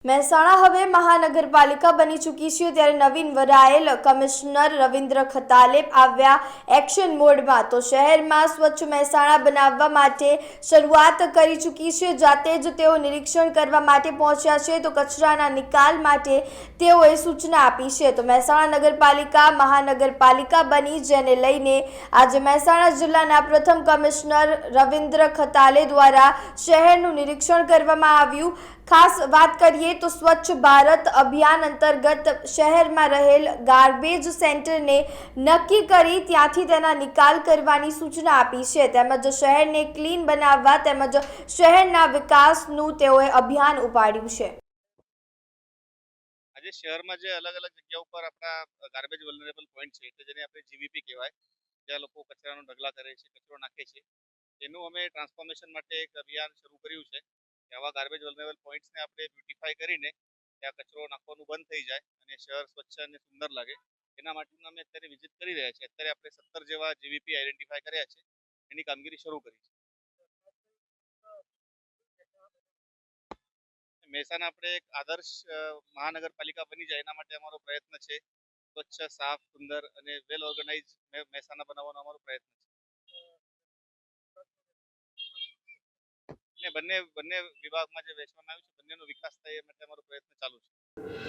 મહેસાણા હવે મહાનગરપાલિકા બની ચૂકી છે ત્યારે નવીન વરાયેલ કમિશનર રવિન્દ્ર ખતાલે આવ્યા એક્શન મોડમાં તો શહેરમાં સ્વચ્છ મહેસાણા બનાવવા માટે શરૂઆત કરી ચૂકી છે। જાતે જ તેઓ નિરીક્ષણ કરવા માટે પહોંચ્યા છે તો કચરાના નિકાલ માટે તેઓએ સૂચના આપી છે। તો મહેસાણા નગરપાલિકા મહાનગરપાલિકા બની જેને લઈને આજે મહેસાણા જિલ્લાના પ્રથમ કમિશનર રવિન્દ્ર ખતાલે દ્વારા શહેરનું નિરીક્ષણ કરવામાં આવ્યું। ખાસ વાત કરીએ તો સ્વચ્છ ભારત અભિયાન અંતર્ગત શહેરમાં રહેલ ગાર્બેજ સેન્ટરને નક્કી કરી ત્યાંથી તેના નિકાલ કરવાની સૂચના આપી છે તેમજ શહેરને ક્લીન બનાવવા તેમજ શહેરના વિકાસનું તેઓએ અભિયાન ઉપાડ્યું છે। આજે શહેરમાં જે અલગ અલગ જગ્યાઓ પર આપણા ગાર્બેજ વલ્નરેબલ પોઈન્ટ છે એટલે જેને આપણે જીવીપી કહેવાય, જ્યાં લોકો કચરાનો ઢગલા કરે છે, કચરો નાખે છે, એનું અમે ટ્રાન્સફોર્મેશન માટે એક અભિયાન શરૂ કર્યું છે કે આવા ગાર્બેજ વલ્નરેબલ પોઈન્ટ્સને આપણે બ્યુટિફાઈ કરીને ત્યાં કચરો નાખવાનું બંધ થઈ જાય અને શહેર સ્વચ્છ અને સુંદર લાગે એના માટેનું અમે અત્યારે વિઝિટ કરી રહ્યા છીએ। અત્યારે આપણે 17 જેવા જીવીપી આઈડેન્ટિફાઈ કર્યા છે, એની કામગીરી શરૂ કરી છે। મહેસાણા આપણે એક આદર્શ મહાનગરપાલિકા બની જાય એના માટે અમારો પ્રયત્ન છે સ્વચ્છ, સાફ, સુંદર અને વેલ ઓર્ગેનાઇઝ મહેસાણા બનાવવાનો અમારો પ્રયત્ન છે। બંને બંને વિભાગમાં જે વહેંચવામાં આવ્યું છે બંનેનો વિકાસ થાય એ માટે અમારો પ્રયત્ન ચાલુ છે।